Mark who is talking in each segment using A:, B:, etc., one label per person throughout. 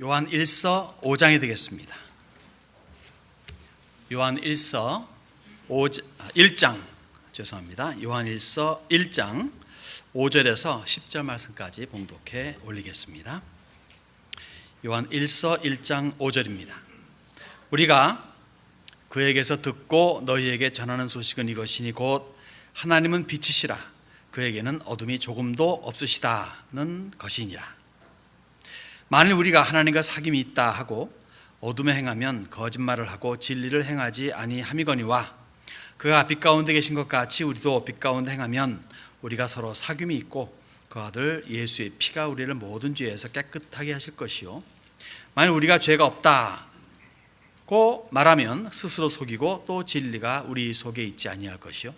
A: 요한 1서 5장이 되겠습니다. 요한 1서 1장 요한 1서 1장 5절에서 10절 말씀까지 봉독해 올리겠습니다. 요한 1서 1장 5절입니다. 우리가 그에게서 듣고 너희에게 전하는 소식은 이것이니 곧 하나님은 빛이시라 그에게는 어둠이 조금도 없으시다는 것이니라. 만일 우리가 하나님과 사귐이 있다 하고 어둠에 행하면 거짓말을 하고 진리를 행하지 아니함이거니와 그가 빛 가운데 계신 것 같이 우리도 빛 가운데 행하면 우리가 서로 사귐이 있고 그 아들 예수의 피가 우리를 모든 죄에서 깨끗하게 하실 것이요 만일 우리가 죄가 없다고 말하면 스스로 속이고 또 진리가 우리 속에 있지 아니할 것이요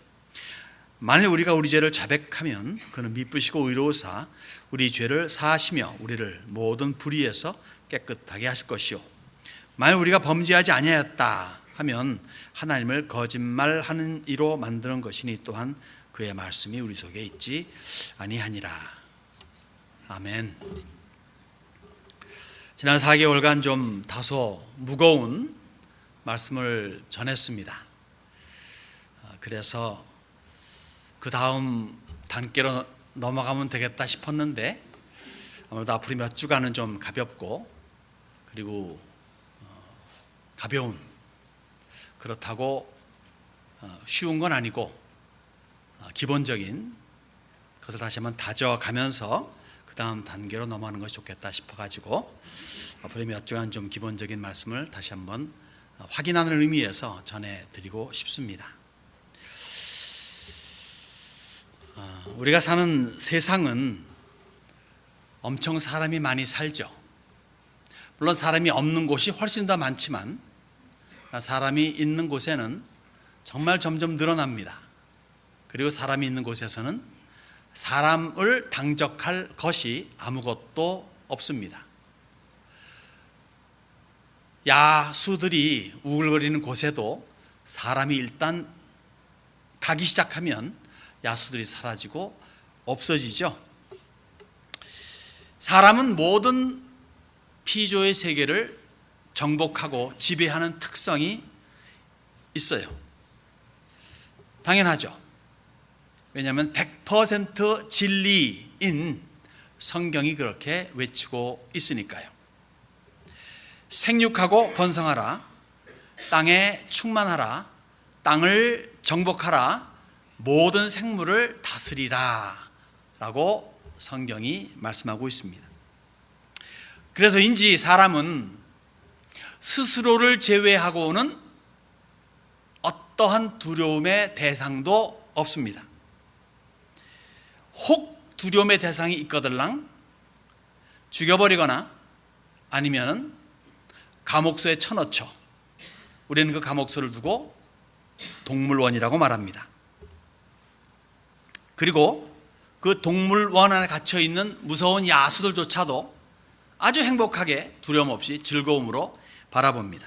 A: 만일 우리가 우리 죄를 자백하면 그는 미쁘시고 의로우사 우리 죄를 사하시며 우리를 모든 불의에서 깨끗하게 하실 것이요 만일 우리가 범죄하지 아니하였다 하면 하나님을 거짓말하는 이로 만드는 것이니 또한 그의 말씀이 우리 속에 있지 아니하니라. 아멘. 지난 4개월간 좀 다소 무거운 말씀을 전했습니다. 그래서 그 다음 단계로 넘어가면 되겠다 싶었는데 아무래도 앞으로 몇 주간은 좀 가볍고 그리고 가벼운, 그렇다고 쉬운 건 아니고 기본적인 것을 다시 한번 다져가면서 그 다음 단계로 넘어가는 것이 좋겠다 싶어가지고 앞으로 몇 주간 좀 기본적인 말씀을 다시 한번 확인하는 의미에서 전해드리고 싶습니다. 우리가 사는 세상은 엄청 사람이 많이 살죠. 물론 사람이 없는 곳이 훨씬 더 많지만 사람이 있는 곳에는 정말 점점 늘어납니다. 그리고 사람이 있는 곳에서는 사람을 당적할 것이 아무것도 없습니다. 야수들이 우글거리는 곳에도 사람이 일단 가기 시작하면 야수들이 사라지고 없어지죠. 사람은 모든 피조의 세계를 정복하고 지배하는 특성이 있어요. 당연하죠. 왜냐하면 100% 진리인 성경이 그렇게 외치고 있으니까요. 생육하고 번성하라, 땅에 충만하라, 땅을 정복하라, 모든 생물을 다스리라 라고 성경이 말씀하고 있습니다. 그래서인지 사람은 스스로를 제외하고는 어떠한 두려움의 대상도 없습니다. 혹 두려움의 대상이 있거들랑 죽여버리거나 아니면 감옥소에 쳐넣죠. 우리는 그 감옥소를 두고 동물원이라고 말합니다. 그리고 그 동물원 안에 갇혀있는 무서운 야수들조차도 아주 행복하게 두려움 없이 즐거움으로 바라봅니다.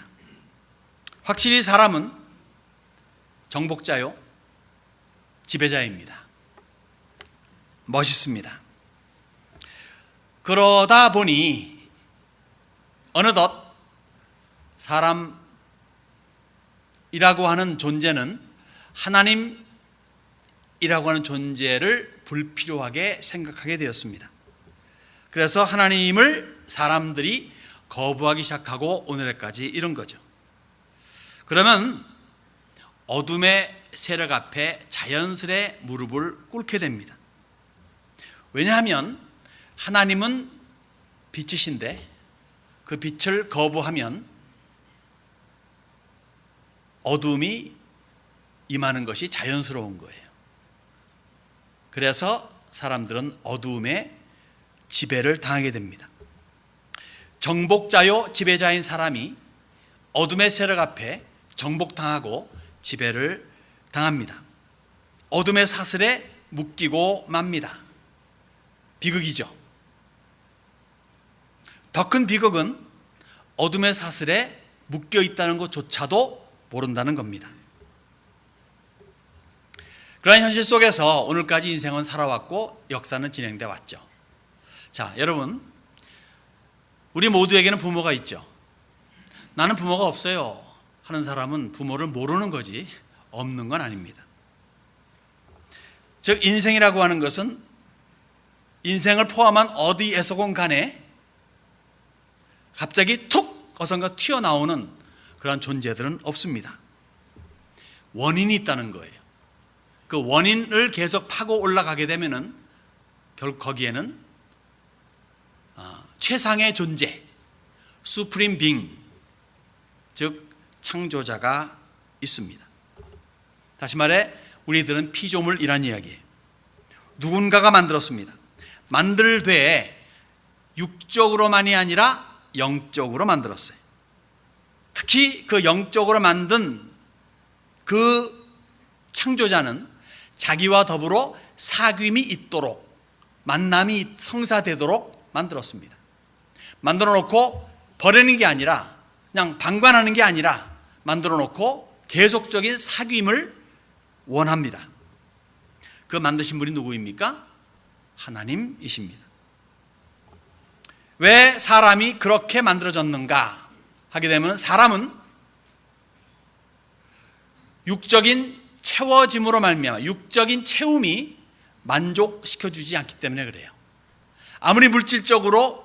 A: 확실히 사람은 정복자요, 지배자입니다. 멋있습니다. 그러다 보니 어느덧 사람이라고 하는 존재는 하나님이라고 하는 존재를 불필요하게 생각하게 되었습니다. 그래서 하나님을 사람들이 거부하기 시작하고 오늘까지 이런 거죠. 그러면 어둠의 세력 앞에 자연스레 무릎을 꿇게 됩니다. 왜냐하면 하나님은 빛이신데 그 빛을 거부하면 어둠이 임하는 것이 자연스러운 거예요. 그래서 사람들은 어두움의 지배를 당하게 됩니다. 정복자요 지배자인 사람이 어둠의 세력 앞에 정복당하고 지배를 당합니다. 어둠의 사슬에 묶이고 맙니다. 비극이죠. 더 큰 비극은 어둠의 사슬에 묶여 있다는 것조차도 모른다는 겁니다. 그러한 현실 속에서 오늘까지 인생은 살아왔고 역사는 진행돼 왔죠. 자, 여러분, 우리 모두에게는 부모가 있죠. 나는 부모가 없어요 하는 사람은 부모를 모르는 거지 없는 건 아닙니다. 즉 인생이라고 하는 것은 인생을 포함한 어디에서건 간에 갑자기 툭 어선가 튀어나오는 그런 존재들은 없습니다. 원인이 있다는 거예요. 그 원인을 계속 파고 올라가게 되면은 결국 거기에는 최상의 존재, 수프림 빙, 즉 창조자가 있습니다. 다시 말해 우리들은 피조물이란 이야기예요. 누군가가 만들었습니다. 만들되 육적으로만이 아니라 영적으로 만들었어요. 특히 그 영적으로 만든 그 창조자는 자기와 더불어 사귐이 있도록, 만남이 성사되도록 만들었습니다. 만들어 놓고 버리는 게 아니라, 그냥 방관하는 게 아니라 만들어 놓고 계속적인 사귐을 원합니다. 그 만드신 분이 누구입니까? 하나님이십니다. 왜 사람이 그렇게 만들어졌는가 하게 되면 사람은 육적인 채워짐으로 말미암아 육적인 채움이 만족시켜주지 않기 때문에 그래요. 아무리 물질적으로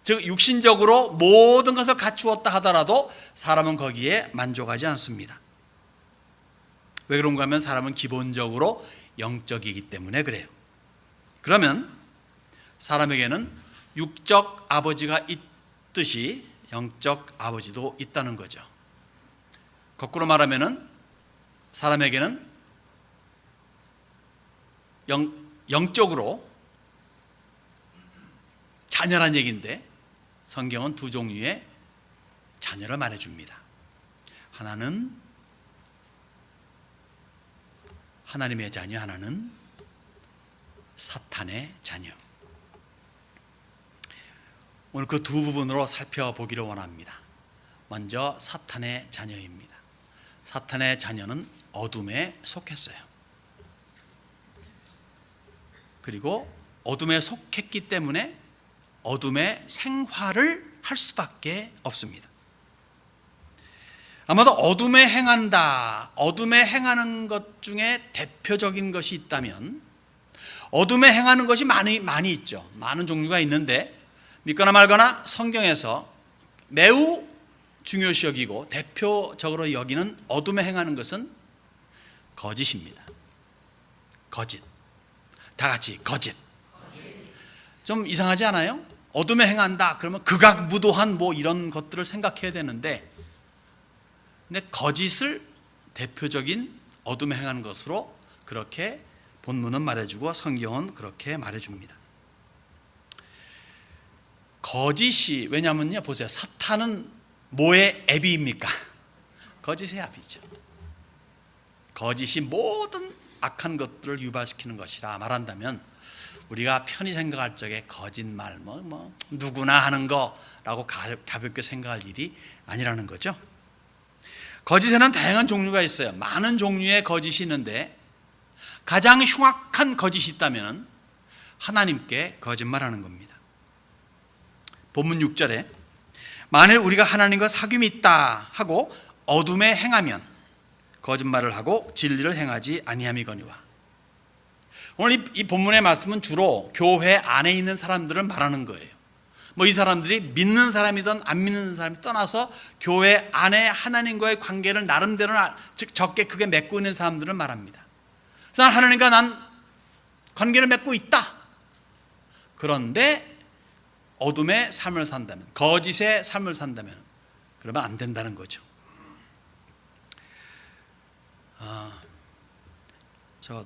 A: 즉 육신적으로 모든 것을 갖추었다 하더라도 사람은 거기에 만족하지 않습니다. 왜 그런가 하면 사람은 기본적으로 영적이기 때문에 그래요. 그러면 사람에게는 육적 아버지가 있듯이 영적 아버지도 있다는 거죠. 거꾸로 말하면은 사람에게는 영적으로 자녀란 얘기인데 성경은 두 종류의 자녀를 말해줍니다. 하나는 하나님의 자녀, 하나는 사탄의 자녀. 오늘 그 두 부분으로 살펴보기를 원합니다. 먼저 사탄의 자녀입니다. 사탄의 자녀는 어둠에 속했어요. 그리고 어둠에 속했기 때문에 어둠의 생활을 할 수밖에 없습니다. 아마도 어둠에 행한다, 어둠에 행하는 것 중에 대표적인 것이 있다면 어둠에 행하는 것이 많이 있죠. 많은 종류가 있는데 믿거나 말거나 성경에서 매우 중요시 여기고 대표적으로 여기는 어둠에 행하는 것은 거짓입니다. 거짓. 다 같이 거짓. 좀 이상하지 않아요? 어둠에 행한다 그러면 극악무도한 뭐 이런 것들을 생각해야 되는데, 근데 거짓을 대표적인 어둠에 행하는 것으로 그렇게 본문은 말해주고 성경은 그렇게 말해줍니다. 거짓이, 왜냐면요 보세요, 사탄은 뭐의 애비입니까? 거짓의 아비죠. 거짓이 모든 악한 것들을 유발시키는 것이라 말한다면 우리가 편히 생각할 적에 거짓말 뭐 누구나 하는 거라고 가볍게 생각할 일이 아니라는 거죠. 거짓에는 다양한 종류가 있어요. 많은 종류의 거짓이 있는데 가장 흉악한 거짓이 있다면 하나님께 거짓말하는 겁니다. 본문 6절에 만일 우리가 하나님과 사귐이 있다 하고 어둠에 행하면 거짓말을 하고 진리를 행하지 아니함이거니와. 오늘 이 본문의 말씀은 주로 교회 안에 있는 사람들을 말하는 거예요. 뭐 이 사람들이 믿는 사람이든 안 믿는 사람이 떠나서 교회 안에 하나님과의 관계를 나름대로 즉 적게 크게 맺고 있는 사람들을 말합니다. 그래서 하나님과 난 관계를 맺고 있다. 그런데 어둠의 삶을 산다면, 거짓의 삶을 산다면 그러면 안 된다는 거죠. 저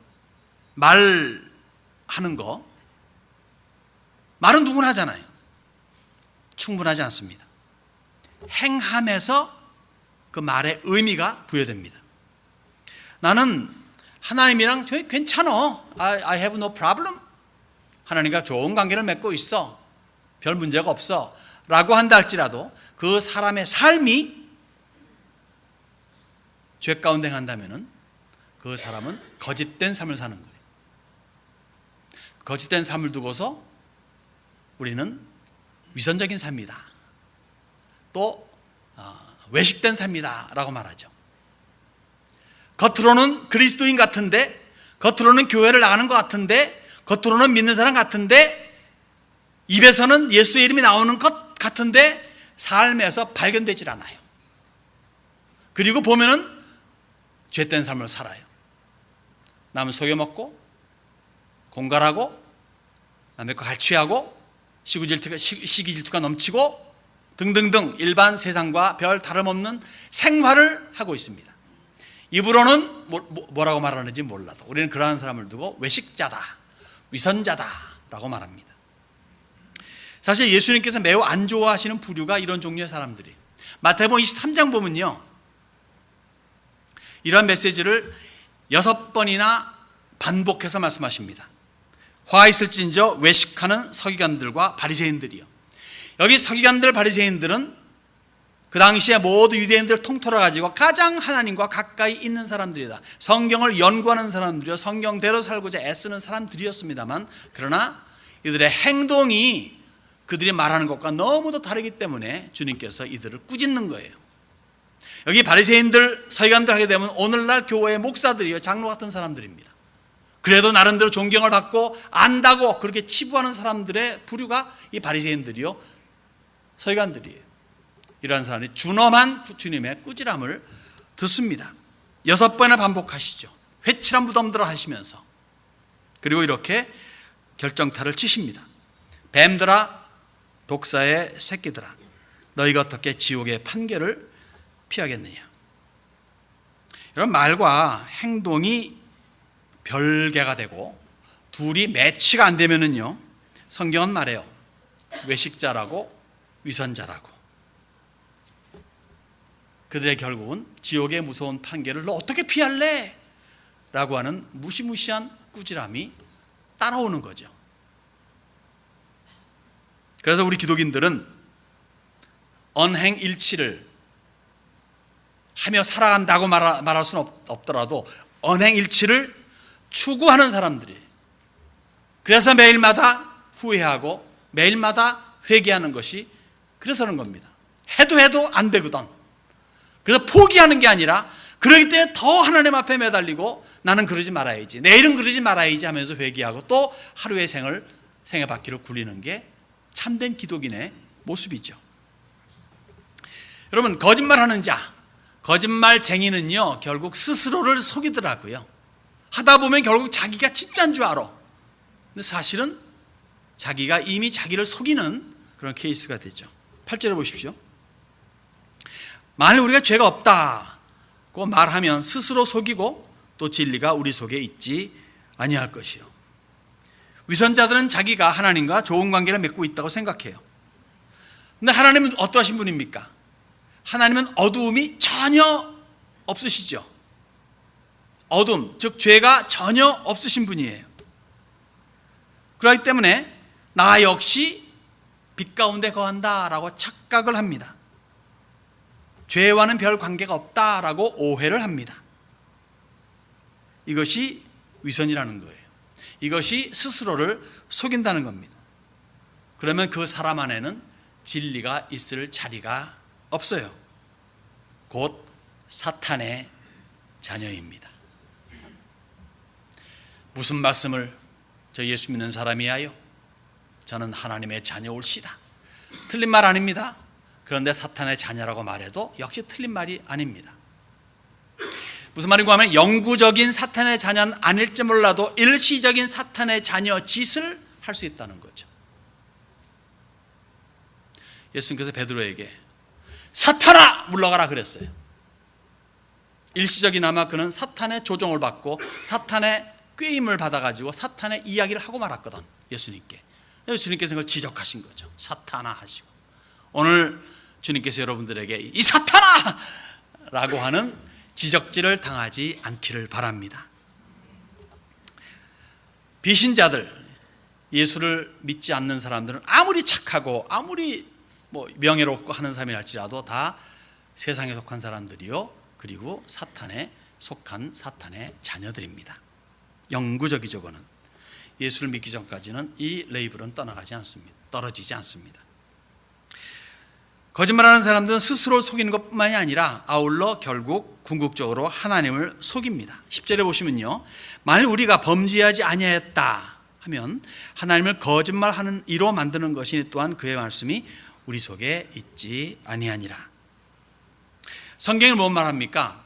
A: 말하는 거, 말은 누구나 하잖아요. 충분하지 않습니다. 행함에서 그 말의 의미가 부여됩니다. 나는 하나님이랑 괜찮아. I have no problem. 하나님과 좋은 관계를 맺고 있어. 별 문제가 없어. 라고 한다 할지라도 그 사람의 삶이 죄 가운데 한다면은 그 사람은 거짓된 삶을 사는 거예요. 거짓된 삶을 두고서 우리는 위선적인 삶이다 또 외식된 삶이다 라고 말하죠. 겉으로는 그리스도인 같은데, 겉으로는 교회를 나가는 것 같은데, 겉으로는 믿는 사람 같은데, 입에서는 예수의 이름이 나오는 것 같은데 삶에서 발견되질 않아요. 그리고 보면은 죄된 삶을 살아요. 남을 속여먹고, 공갈하고, 남의 거 갈취하고, 시기질투가 넘치고 등등등 일반 세상과 별 다름없는 생활을 하고 있습니다. 입으로는 뭐라고 말하는지 몰라도 우리는 그러한 사람을 두고 외식자다, 위선자다라고 말합니다. 사실 예수님께서 매우 안 좋아하시는 부류가 이런 종류의 사람들이. 마태복음 23장 보면요, 이러한 메시지를 6번이나 반복해서 말씀하십니다. 화 있을진저 외식하는 서기관들과 바리새인들이요. 여기 서기관들, 바리새인들은 그 당시에 모두 유대인들을 통틀어 가지고 가장 하나님과 가까이 있는 사람들이다. 성경을 연구하는 사람들이요, 성경대로 살고자 애쓰는 사람들이었습니다만, 그러나 이들의 행동이 그들이 말하는 것과 너무도 다르기 때문에 주님께서 이들을 꾸짖는 거예요. 여기 바리새인들, 서기관들 하게 되면 오늘날 교회의 목사들이요, 장로 같은 사람들입니다. 그래도 나름대로 존경을 받고 안다고 그렇게 치부하는 사람들의 부류가 이 바리새인들이요, 서기관들이에요. 이러한 사람이 준엄한 주님의 꾸지람을 듣습니다. 6번이나 반복하시죠. 회칠한 무덤들을 하시면서. 그리고 이렇게 결정타를 치십니다. 뱀들아, 독사의 새끼들아, 너희가 어떻게 지옥의 판결을 피하겠느냐. 이런 말과 행동이 별개가 되고 둘이 매치가 안 되면은요, 성경은 말해요. 외식자라고, 위선자라고. 그들의 결국은 지옥의 무서운 판결을 너 어떻게 피할래? 라고 하는 무시무시한 꾸지람이 따라오는 거죠. 그래서 우리 기독인들은 언행일치를 하며 살아간다고 말할 수는 없더라도 언행일치를 추구하는 사람들이, 그래서 매일마다 후회하고 매일마다 회개하는 것이 그래서 그런 겁니다. 해도 안 되거든. 그래서 포기하는 게 아니라 그러기 때문에 더 하나님 앞에 매달리고 나는 그러지 말아야지, 내일은 그러지 말아야지 하면서 회개하고 또 하루의 생애 바퀴를 굴리는 게 참된 기독인의 모습이죠. 여러분, 거짓말하는 자, 거짓말쟁이는요, 결국 스스로를 속이더라고요. 하다 보면 결국 자기가 진짜인 줄 알아. 근데 사실은 자기가 이미 자기를 속이는 그런 케이스가 되죠. 8절에 보십시오. 만일 우리가 죄가 없다고 말하면 스스로 속이고 또 진리가 우리 속에 있지 아니할 것이요. 위선자들은 자기가 하나님과 좋은 관계를 맺고 있다고 생각해요. 근데 하나님은 어떠하신 분입니까? 하나님은 어두움이 전혀 없으시죠. 어둠, 즉 죄가 전혀 없으신 분이에요. 그렇기 때문에 나 역시 빛 가운데 거한다라고 착각을 합니다. 죄와는 별 관계가 없다라고 오해를 합니다. 이것이 위선이라는 거예요. 이것이 스스로를 속인다는 겁니다. 그러면 그 사람 안에는 진리가 있을 자리가 없어요. 곧 사탄의 자녀입니다. 무슨 말씀을 저 예수 믿는 사람이야요? 저는 하나님의 자녀올시다. 틀린 말 아닙니다. 그런데 사탄의 자녀라고 말해도 역시 틀린 말이 아닙니다. 무슨 말인가 하면 영구적인 사탄의 자녀는 아닐지 몰라도 일시적인 사탄의 자녀 짓을 할 수 있다는 거죠. 예수님께서 베드로에게 사탄아 물러가라 그랬어요. 일시적이나마 그는 사탄의 조종을 받고 사탄의 꾀임을 받아가지고 사탄의 이야기를 하고 말았거든, 예수님께. 주님께서 그걸 지적하신 거죠. 사탄아 하시고. 오늘 주님께서 여러분들에게 이 사탄아! 라고 하는 지적질을 당하지 않기를 바랍니다. 비신자들, 예수를 믿지 않는 사람들은 아무리 착하고 아무리 명예롭고 하는 사람이랄지라도 다 세상에 속한 사람들이요, 그리고 사탄에 속한 사탄의 자녀들입니다. 영구적이죠. 그는 예수를 믿기 전까지는 이 레이블은 떨어지지 않습니다. 거짓말하는 사람들은 스스로를 속이는 것뿐만이 아니라 아울러 결국 궁극적으로 하나님을 속입니다. 10절에 보시면요, 만일 우리가 범죄하지 아니하였다 하면 하나님을 거짓말하는 이로 만드는 것이니 또한 그의 말씀이 우리 속에 있지 아니하니라. 성경은 뭔 말합니까?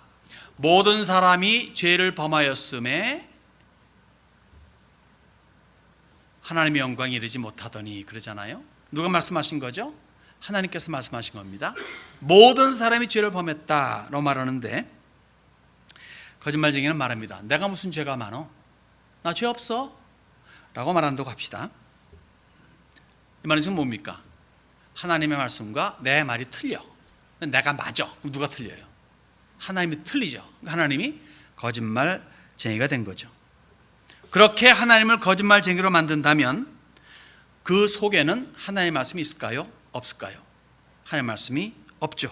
A: 모든 사람이 죄를 범하였음에 하나님의 영광에 이르지 못하더니 그러잖아요. 누가 말씀하신 거죠? 하나님께서 말씀하신 겁니다. 모든 사람이 죄를 범했다라고 말하는데, 거짓말쟁이는 말합니다. 내가 무슨 죄가 많어? 나 죄 없어? 라고 말한다고 합시다. 이 말은 지금 뭡니까? 하나님의 말씀과 내 말이 틀려. 내가 맞아. 그럼 누가 틀려요? 하나님이 틀리죠. 하나님이 거짓말쟁이가 된 거죠. 그렇게 하나님을 거짓말쟁이로 만든다면 그 속에는 하나님의 말씀이 있을까요? 없을까요? 하나님의 말씀이 없죠.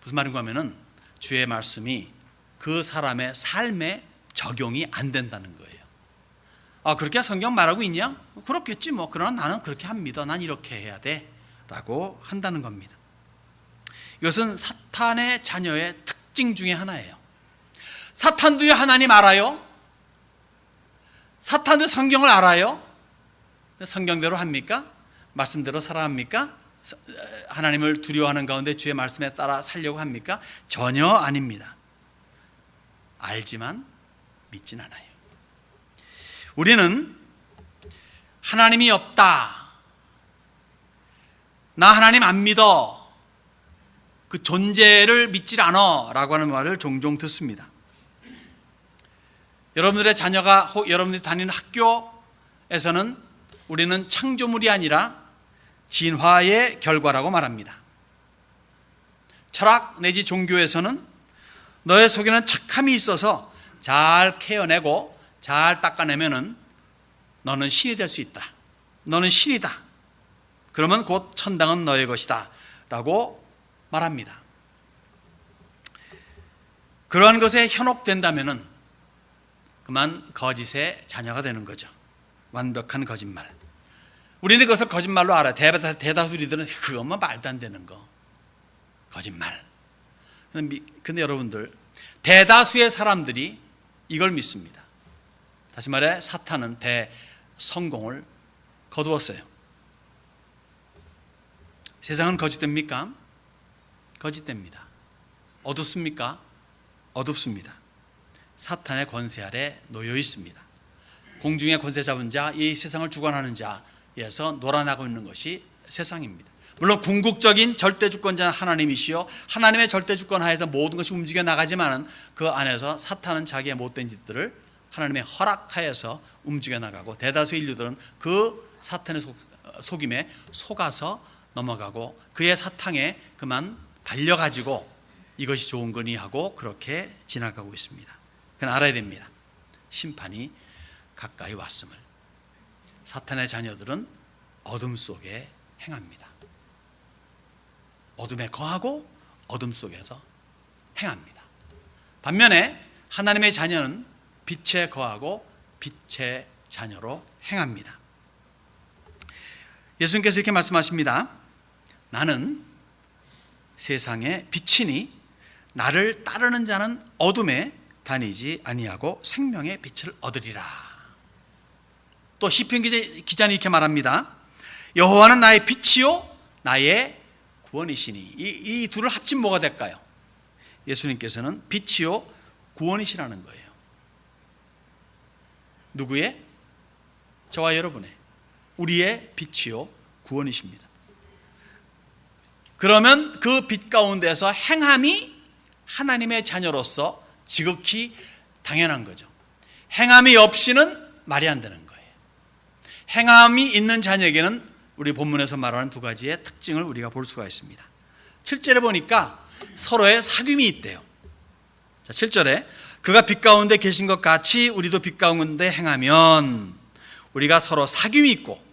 A: 무슨 말인가 하면은 주의 말씀이 그 사람의 삶에 적용이 안 된다는 거예요. 아, 그렇게 성경 말하고 있냐? 그렇겠지 뭐. 그러나 나는 그렇게 합니다. 난 이렇게 해야 돼 라고 한다는 겁니다. 이것은 사탄의 자녀의 특징 중에 하나예요. 사탄도요 하나님 알아요? 사탄도 성경을 알아요? 성경대로 합니까? 말씀대로 살아갑니까? 하나님을 두려워하는 가운데 주의 말씀에 따라 살려고 합니까? 전혀 아닙니다. 알지만 믿진 않아요. 우리는 하나님이 없다, 나 하나님 안 믿어, 그 존재를 믿질 않아 라고 하는 말을 종종 듣습니다. 여러분들의 자녀가 여러분들이 다니는 학교에서는 우리는 창조물이 아니라 진화의 결과라고 말합니다. 철학 내지 종교에서는 너의 속에는 착함이 있어서 잘 케어내고 잘 닦아내면은 너는 신이 될 수 있다. 너는 신이다. 그러면 곧 천당은 너의 것이다 라고 말합니다. 그러한 것에 현혹된다면은 그만 거짓의 자녀가 되는 거죠. 완벽한 거짓말. 우리는 그것을 거짓말로 알아요. 대다수 우리들은 그것만 말도 안 되는 거, 거짓말. 근데 여러분들, 대다수의 사람들이 이걸 믿습니다. 다시 말해 사탄은 대성공을 거두었어요. 세상은 거짓됩니까? 거짓됩니다. 어둡습니까? 어둡습니다. 사탄의 권세 아래 놓여 있습니다. 공중의 권세 잡은 자, 이 세상을 주관하는 자에서 놀아나고 있는 것이 세상입니다. 물론 궁극적인 절대주권자는 하나님이시요, 하나님의 절대주권 하에서 모든 것이 움직여 나가지만 그 안에서 사탄은 자기의 못된 짓들을 하나님의 허락하에서 움직여 나가고, 대다수의 인류들은 그 사탄의 속임에 속아서 넘어가고 그의 사탕에 그만 달려가지고 이것이 좋은 거니 하고 그렇게 지나가고 있습니다. 그건 알아야 됩니다. 심판이 가까이 왔음을. 사탄의 자녀들은 어둠 속에 행합니다. 어둠에 거하고 어둠 속에서 행합니다. 반면에 하나님의 자녀는 빛에 거하고 빛의 자녀로 행합니다. 예수님께서 이렇게 말씀하십니다. 나는 세상의 빛이니 나를 따르는 자는 어둠에 다니지 아니하고 생명의 빛을 얻으리라. 또 시편 기자는 이렇게 말합니다. 여호와는 나의 빛이요 나의 구원이시니. 이 둘을 합치면 뭐가 될까요? 예수님께서는 빛이요 구원이시라는 거예요. 누구의? 저와 여러분의, 우리의 빛이요 구원이십니다. 그러면 그 빛 가운데서 행함이 하나님의 자녀로서 지극히 당연한 거죠. 행함이 없이는 말이 안 되는 거예요. 행함이 있는 자녀에게는 우리 본문에서 말하는 두 가지의 특징을 우리가 볼 수가 있습니다. 7절에 보니까 서로의 사귐이 있대요. 자, 7절에 그가 빛 가운데 계신 것 같이 우리도 빛 가운데 행하면 우리가 서로 사귐이 있고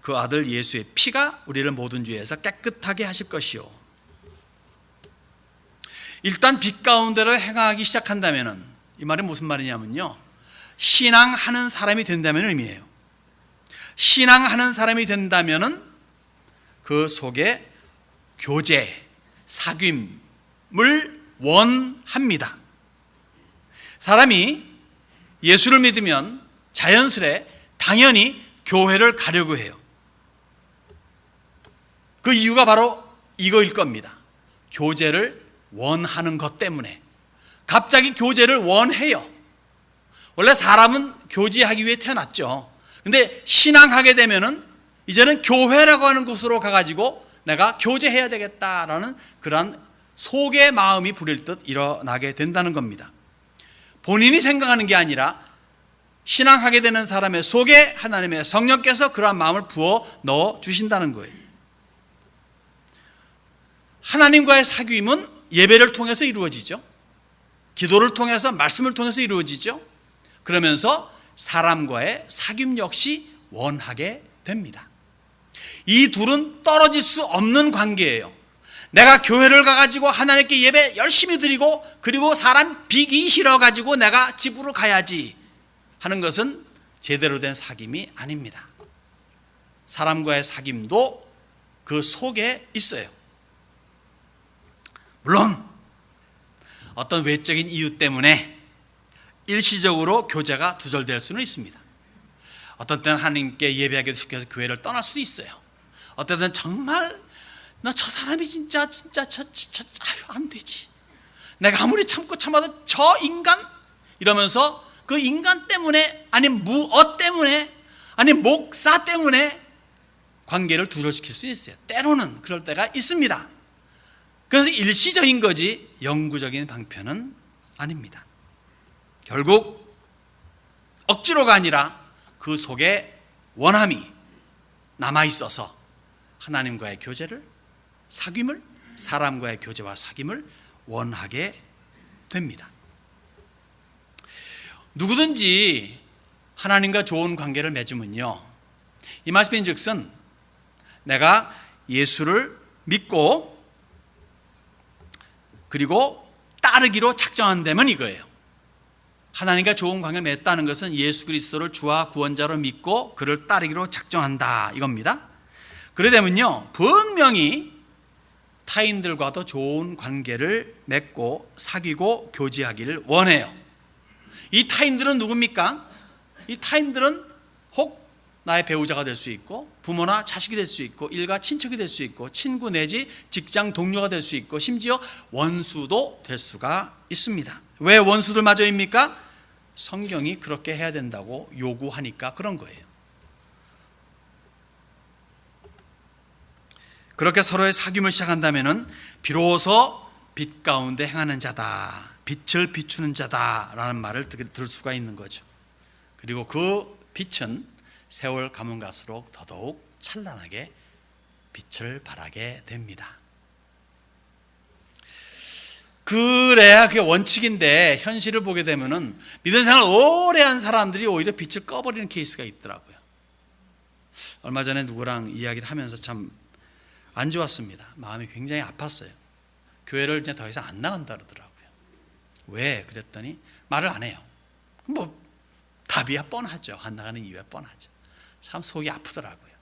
A: 그 아들 예수의 피가 우리를 모든 죄에서 깨끗하게 하실 것이요. 일단 빛 가운데로 행하기 시작한다면은, 이 말이 무슨 말이냐면요, 신앙하는 사람이 된다면 의미해요. 신앙하는 사람이 된다면은 그 속에 교제, 사귐을 원합니다. 사람이 예수를 믿으면 자연스레 당연히 교회를 가려고 해요. 그 이유가 바로 이거일 겁니다. 교제를 원하는 것 때문에. 갑자기 교제를 원해요. 원래 사람은 교제하기 위해 태어났죠. 근데 신앙하게 되면은 이제는 교회라고 하는 곳으로 가가지고 내가 교제해야 되겠다라는 그런 속의 마음이 부릴 듯 일어나게 된다는 겁니다. 본인이 생각하는 게 아니라 신앙하게 되는 사람의 속에 하나님의 성령께서 그러한 마음을 부어 넣어 주신다는 거예요. 하나님과의 사귐은 예배를 통해서 이루어지죠. 기도를 통해서, 말씀을 통해서 이루어지죠. 그러면서 사람과의 사귐 역시 원하게 됩니다. 이 둘은 떨어질 수 없는 관계예요. 내가 교회를 가가지고 하나님께 예배 열심히 드리고 그리고 사람 비기 싫어가지고 내가 집으로 가야지 하는 것은 제대로 된 사귐이 아닙니다. 사람과의 사귐도 그 속에 있어요. 물론 어떤 외적인 이유 때문에 일시적으로 교제가 두절될 수는 있습니다. 어떤 때는 하나님께 예배하기도 시켜서 교회를 떠날 수도 있어요. 어떤 때는 정말 나 저 사람이 진짜 아유 안 되지. 내가 아무리 참고 참아도 저 인간 이러면서 그 인간 때문에 아니 무엇 때문에 아니 목사 때문에 관계를 두절시킬 수 있어요. 때로는 그럴 때가 있습니다. 그래서 일시적인 거지 영구적인 방편은 아닙니다. 결국 억지로가 아니라 그 속에 원함이 남아있어서 하나님과의 교제를, 사귐을, 사람과의 교제와 사귐을 원하게 됩니다. 누구든지 하나님과 좋은 관계를 맺으면요, 이 말씀인 즉슨 내가 예수를 믿고 그리고 따르기로 작정한다면 이거예요. 하나님과 좋은 관계를 맺었다는 것은 예수 그리스도를 주와 구원자로 믿고 그를 따르기로 작정한다 이겁니다. 그러려면요 분명히 타인들과도 좋은 관계를 맺고 사귀고 교제하기를 원해요. 이 타인들은 누굽니까? 이 타인들은 혹 나의 배우자가 될 수 있고 부모나 자식이 될 수 있고 일가 친척이 될 수 있고 친구 내지 직장 동료가 될 수 있고 심지어 원수도 될 수가 있습니다. 왜 원수들마저입니까? 성경이 그렇게 해야 된다고 요구하니까 그런 거예요. 그렇게 서로의 사귐을 시작한다면 비로소 빛 가운데 행하는 자다, 빛을 비추는 자다라는 말을 들을 수가 있는 거죠. 그리고 그 빛은 세월 가면 갈수록 더더욱 찬란하게 빛을 발하게 됩니다. 그래야 그게 원칙인데 현실을 보게 되면은 믿음 생활 오래 한 사람들이 오히려 빛을 꺼버리는 케이스가 있더라고요. 얼마 전에 누구랑 이야기를 하면서 참 안 좋았습니다. 마음이 굉장히 아팠어요. 교회를 이제 더 이상 안 나간다 그러더라고요. 왜? 그랬더니 말을 안 해요. 뭐 답이야 뻔하죠. 안 나가는 이유야 뻔하죠. 참 속이 아프더라고요.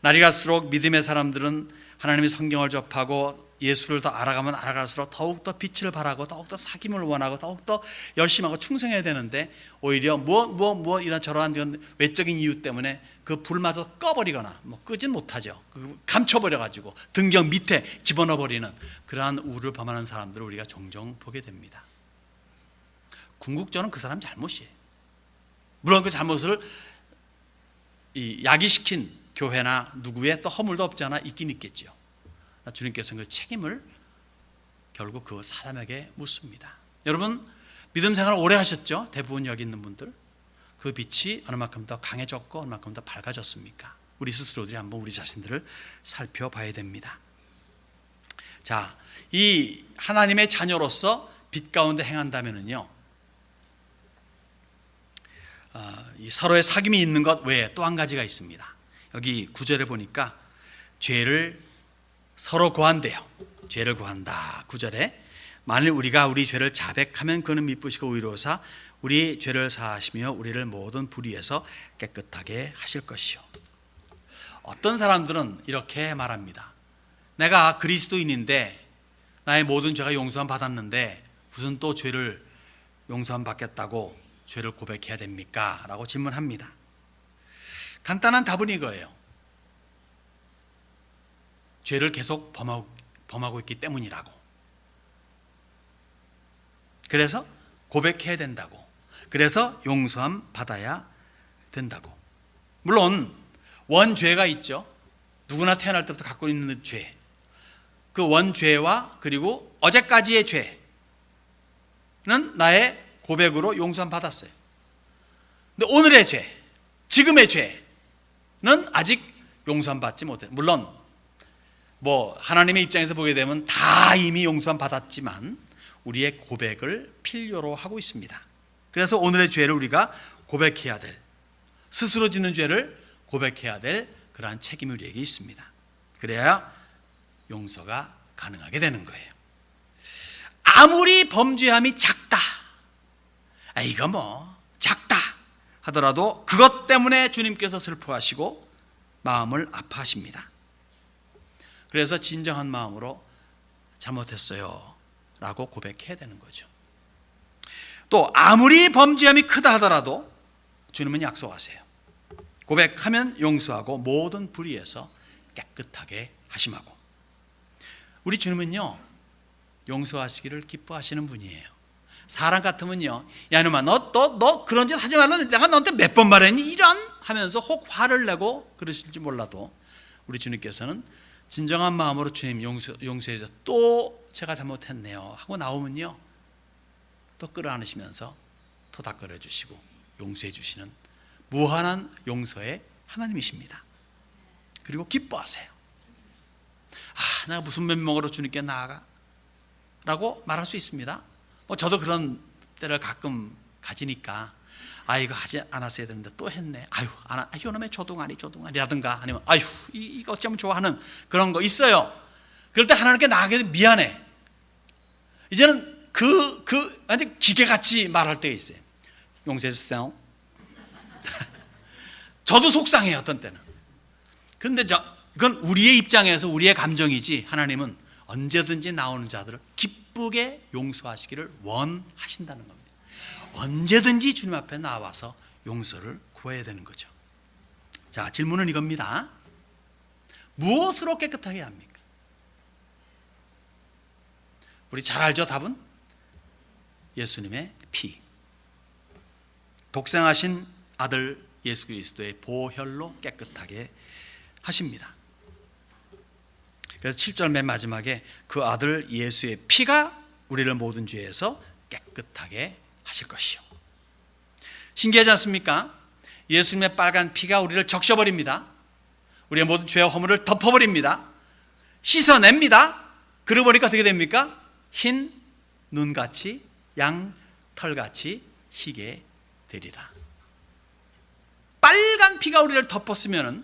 A: 날이 갈수록 믿음의 사람들은 하나님의 성경을 접하고 예수를 더 알아가면 알아갈수록 더욱더 빛을 발하고 더욱더 사귐을 원하고 더욱더 열심하고 충성해야 되는데 오히려 이런 저러한 외적인 이유 때문에 그 불마저 꺼버리거나 끄진 못하죠. 감춰버려가지고 등경 밑에 집어넣어버리는 그러한 우를 범하는 사람들을 우리가 종종 보게 됩니다. 궁극적으로는 그 사람 잘못이에요. 물론 그 잘못을 야기시킨 교회나 누구의 또 허물도 없지 않아 있긴 있겠죠. 주님께서는 그 책임을 결국 그 사람에게 묻습니다. 여러분 믿음 생활 오래 하셨죠? 대부분 여기 있는 분들 그 빛이 어느 만큼 더 강해졌고 어느 만큼 더 밝아졌습니까? 우리 스스로들이 한번 우리 자신들을 살펴봐야 됩니다. 자, 이 하나님의 자녀로서 빛 가운데 행한다면은요, 이 서로의 사귐이 있는 것 외에 또 한 가지가 있습니다. 여기 9절에 보니까 죄를 서로 고한대요. 죄를 고한다. 9절에 만일 우리가 우리 죄를 자백하면 그는 미쁘시고 의로우사 우리 죄를 사하시며 우리를 모든 불의에서 깨끗하게 하실 것이요. 어떤 사람들은 이렇게 말합니다. 내가 그리스도인인데 나의 모든 죄가 용서함 받았는데 무슨 또 죄를 용서함 받겠다고 죄를 고백해야 됩니까? 라고 질문합니다. 간단한 답은 이거예요. 죄를 계속 범하고 있기 때문이라고. 그래서 고백해야 된다고. 그래서 용서함 받아야 된다고. 물론 원죄가 있죠. 누구나 태어날 때부터 갖고 있는 죄. 그 원죄와 그리고 어제까지의 죄는 나의 고백으로 용서함 받았어요. 근데 오늘의 죄, 지금의 죄는 아직 용서함 받지 못해요. 물론 하나님의 입장에서 보게 되면 다 이미 용서함 받았지만 우리의 고백을 필요로 하고 있습니다. 그래서 오늘의 죄를 우리가 고백해야 될, 스스로 짓는 죄를 고백해야 될 그러한 책임이 우리에게 있습니다. 그래야 용서가 가능하게 되는 거예요. 아무리 범죄함이 작다, 이거 작다 하더라도 그것 때문에 주님께서 슬퍼하시고 마음을 아파하십니다. 그래서 진정한 마음으로 잘못했어요 라고 고백해야 되는 거죠. 또 아무리 범죄함이 크다 하더라도 주님은 약속하세요. 고백하면 용서하고 모든 불의에서 깨끗하게 하심하고. 우리 주님은요, 용서하시기를 기뻐하시는 분이에요. 사람 같으면요, 야 이놈아 너 그런 짓 하지 말라, 내가 너한테 몇 번 말했니 이런 하면서 혹 화를 내고 그러실지 몰라도 우리 주님께서는 진정한 마음으로 주님 용서해서 또 제가 잘못했네요 하고 나오면요, 또 끌어안으시면서 더 닦아내 주시고 용서해 주시는 무한한 용서의 하나님이십니다. 그리고 기뻐하세요. 내가 무슨 면목으로 주님께 나아가? 라고 말할 수 있습니다. 저도 그런 때를 가끔 가지니까 이거 하지 않았어야 되는데 또 했네. 이놈의 조동아리라든가 아니면 이거 어쩌면 좋아하는 그런 거 있어요. 그럴 때 하나님께 나아가게 미안해. 이제는 완전 기계같이 말할 때가 있어요. 용서해 주세요. 저도 속상해요, 어떤 때는. 그런데 그건 우리의 입장에서 우리의 감정이지, 하나님은 언제든지 나오는 자들을 기쁘게 용서하시기를 원하신다는 겁니다. 언제든지 주님 앞에 나와서 용서를 구해야 되는 거죠. 자, 질문은 이겁니다. 무엇으로 깨끗하게 합니까? 우리 잘 알죠, 답은? 예수님의 피. 독생하신 아들 예수 그리스도의 보혈로 깨끗하게 하십니다. 그래서 7절 맨 마지막에 그 아들 예수의 피가 우리를 모든 죄에서 깨끗하게 하실 것이요. 신기하지 않습니까? 예수님의 빨간 피가 우리를 적셔버립니다. 우리의 모든 죄와 허물을 덮어버립니다. 씻어냅니다. 그러고 보니까 어떻게 됩니까? 흰 눈같이 양 털같이 희게 되리라. 빨간 피가 우리를 덮었으면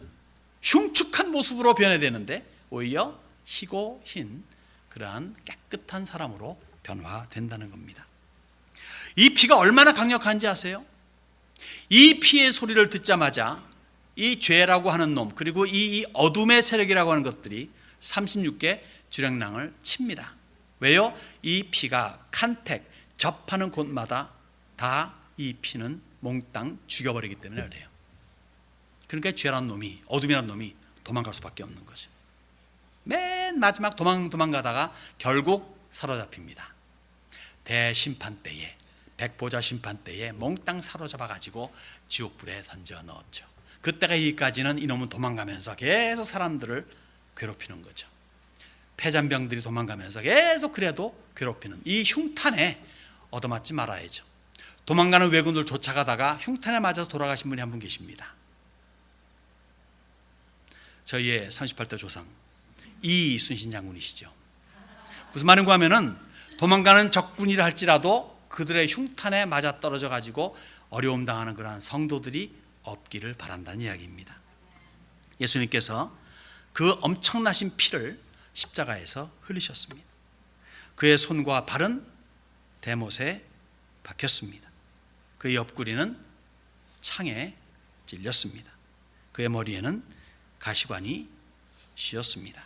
A: 흉측한 모습으로 변해야 되는데 오히려 희고 흰 그러한 깨끗한 사람으로 변화된다는 겁니다. 이 피가 얼마나 강력한지 아세요? 이 피의 소리를 듣자마자 이 죄라고 하는 놈, 그리고 이 어둠의 세력이라고 하는 것들이 36개 주량랑을 칩니다. 왜요? 이 피가 간택, 접하는 곳마다 다 이 피는 몽땅 죽여버리기 때문에 그래요. 그러니까 죄란 놈이, 어둠이란 놈이 도망갈 수밖에 없는 거죠. 맨 마지막 도망가다가 결국 사로잡힙니다. 대심판 때에, 백보자 심판 때에 몽땅 사로잡아가지고 지옥불에 던져 넣었죠. 그때가 이까지는 이놈은 도망가면서 계속 사람들을 괴롭히는 거죠. 폐잔병들이 도망가면서 계속 그래도 괴롭히는 이 흉탄에 얻어맞지 말아야죠. 도망가는 왜군들 쫓아가다가 흉탄에 맞아서 돌아가신 분이 한 분 계십니다. 저희의 38대 조상 이순신 장군이시죠. 무슨 말인가 하면은 도망가는 적군이라 할지라도 그들의 흉탄에 맞아 떨어져 가지고 어려움 당하는 그러한 성도들이 없기를 바란다는 이야기입니다. 예수님께서 그 엄청나신 피를 십자가에서 흘리셨습니다. 그의 손과 발은 대못에 박혔습니다. 그의 옆구리는 창에 찔렸습니다. 그의 머리에는 가시관이 씌었습니다.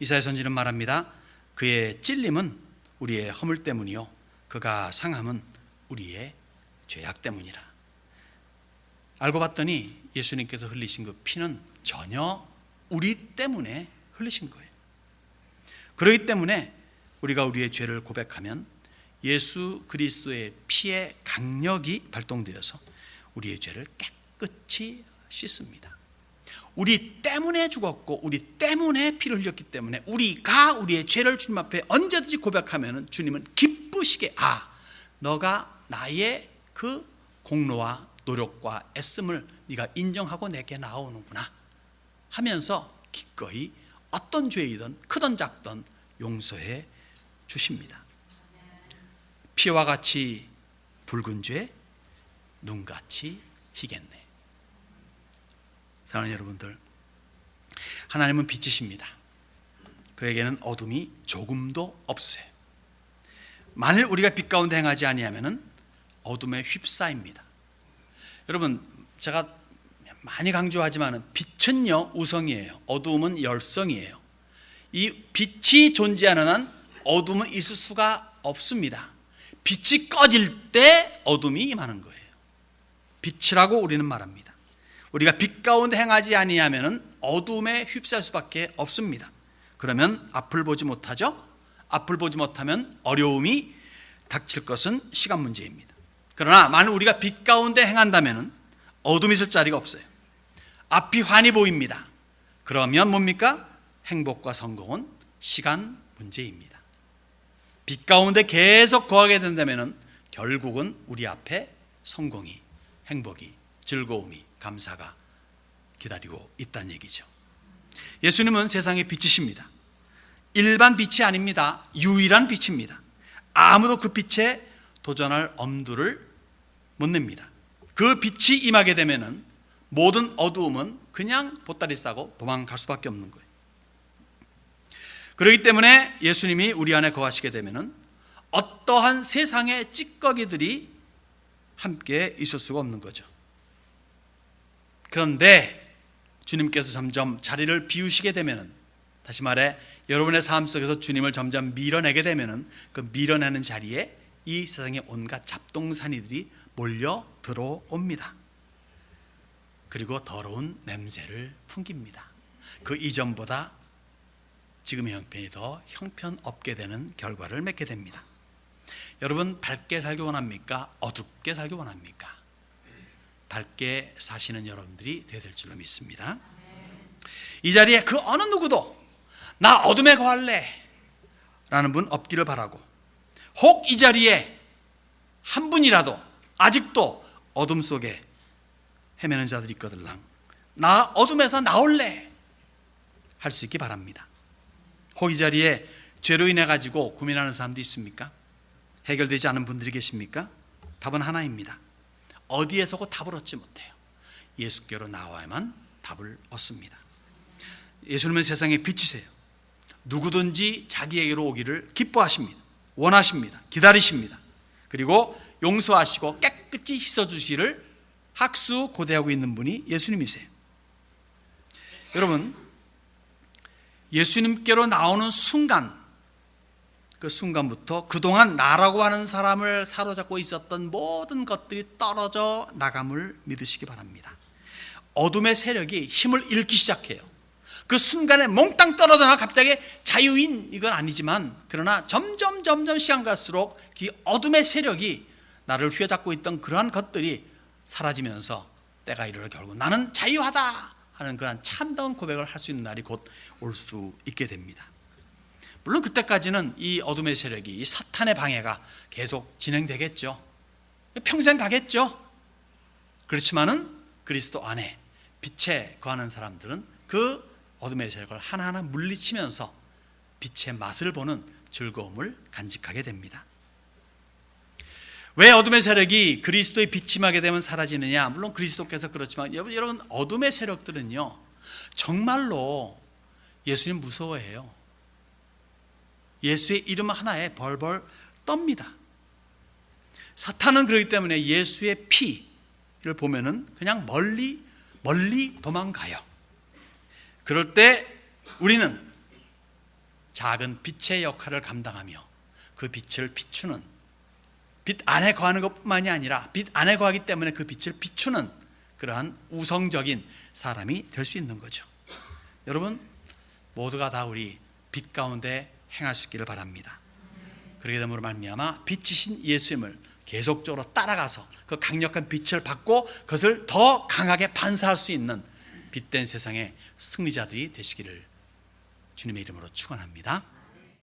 A: 이사야 선지는 말합니다. 그의 찔림은 우리의 허물 때문이요 그가 상함은 우리의 죄악 때문이라. 알고 봤더니 예수님께서 흘리신 그 피는 전혀 우리 때문에 흘리신 거예요. 그렇기 때문에 우리가 우리의 죄를 고백하면 예수 그리스도의 피의 강력이 발동되어서 우리의 죄를 깨끗이 씻습니다. 우리 때문에 죽었고 우리 때문에 피를 흘렸기 때문에 우리가 우리의 죄를 주님 앞에 언제든지 고백하면 주님은 기쁘시게 너가 나의 그 공로와 노력과 애씀을 네가 인정하고 내게 나오는구나 하면서 기꺼이 어떤 죄이든 크든 작든 용서해 주십니다. 피와 같이 붉은 죄, 눈같이 희겠네. 사랑하는 여러분들, 하나님은 빛이십니다. 그에게는 어둠이 조금도 없으세요. 만일 우리가 빛 가운데 행하지 아니하면은 어둠에 휩싸입니다. 여러분, 제가 많이 강조하지만 빛은요 우성이에요. 어둠은 열성이에요. 이 빛이 존재하는 한 어둠은 있을 수가 없습니다. 빛이 꺼질 때 어둠이 임하는 거예요. 빛이라고 우리는 말합니다. 우리가 빛 가운데 행하지 아니하면은 어둠에 휩싸일 수밖에 없습니다. 그러면 앞을 보지 못하죠. 앞을 보지 못하면 어려움이 닥칠 것은 시간 문제입니다. 그러나 만일 우리가 빛 가운데 행한다면은 어둠이 있을 자리가 없어요. 앞이 환히 보입니다. 그러면 뭡니까? 행복과 성공은 시간 문제입니다. 빛 가운데 계속 거하게 된다면은 결국은 우리 앞에 성공이, 행복이, 즐거움이, 감사가 기다리고 있다는 얘기죠. 예수님은 세상의 빛이십니다. 일반 빛이 아닙니다. 유일한 빛입니다. 아무도 그 빛에 도전할 엄두를 못 냅니다. 그 빛이 임하게 되면은 모든 어두움은 그냥 보따리 싸고 도망갈 수밖에 없는 거예요. 그렇기 때문에 예수님이 우리 안에 거하시게 되면은 어떠한 세상의 찌꺼기들이 함께 있을 수가 없는 거죠. 그런데 주님께서 점점 자리를 비우시게 되면은, 다시 말해 여러분의 삶 속에서 주님을 점점 밀어내게 되면은 그 밀어내는 자리에 이 세상의 온갖 잡동사니들이 몰려 들어옵니다. 그리고 더러운 냄새를 풍깁니다. 그 이전보다 지금의 형편이 더 형편없게 되는 결과를 맺게 됩니다. 여러분, 밝게 살기 원합니까? 어둡게 살기 원합니까? 밝게 사시는 여러분들이 되야 될 줄로 믿습니다. 이 자리에 그 어느 누구도 나 어둠에 거할래 라는 분 없기를 바라고, 혹 이 자리에 한 분이라도 아직도 어둠 속에 헤매는 자들이 있거들랑 나 어둠에서 나올래 할 수 있기 바랍니다. 혹 이 자리에 죄로 인해 가지고 고민하는 사람도 있습니까? 해결되지 않은 분들이 계십니까? 답은 하나입니다. 어디에서고 답을 얻지 못해요. 예수께로 나와야만 답을 얻습니다. 예수님은 세상의 빛이세요. 누구든지 자기에게로 오기를 기뻐하십니다. 원하십니다. 기다리십니다. 그리고 용서하시고 깨끗이 씻어주시기를 학수 고대하고 있는 분이 예수님이세요. 여러분, 예수님께로 나오는 순간, 그 순간부터 그동안 나라고 하는 사람을 사로잡고 있었던 모든 것들이 떨어져 나감을 믿으시기 바랍니다. 어둠의 세력이 힘을 잃기 시작해요. 그 순간에 몽땅 떨어져 나가 갑자기 자유인 이건 아니지만, 그러나 점점 시간 갈수록 그 어둠의 세력이 나를 휘어잡고 있던 그러한 것들이 사라지면서 때가 이르러 결국 나는 자유하다 하는 그런 참다운 고백을 할 수 있는 날이 곧 올 수 있게 됩니다. 물론 그때까지는 이 어둠의 세력이, 이 사탄의 방해가 계속 진행되겠죠. 평생 가겠죠. 그렇지만은 그리스도 안에 빛에 거하는 사람들은 그 어둠의 세력을 하나하나 물리치면서 빛의 맛을 보는 즐거움을 간직하게 됩니다. 왜 어둠의 세력이 그리스도의 빛이 임하게 되면 사라지느냐? 물론 그리스도께서 그렇지만 여러분 어둠의 세력들은요 정말로 예수님 무서워해요. 예수의 이름 하나에 벌벌 떱니다. 사탄은 그렇기 때문에 예수의 피를 보면은 그냥 멀리 도망가요. 그럴 때 우리는 작은 빛의 역할을 감당하며 그 빛을 비추는, 빛 안에 거하는 것뿐만이 아니라 빛 안에 거하기 때문에 그 빛을 비추는 그러한 우성적인 사람이 될 수 있는 거죠. 여러분 모두가 다 우리 빛 가운데 행할 수 있기를 바랍니다. 그렇게 됨으로 말미암아 빛이신 예수님을 계속적으로 따라가서 그 강력한 빛을 받고 그것을 더 강하게 반사할 수 있는 빛된 세상의 승리자들이 되시기를 주님의 이름으로 축원합니다.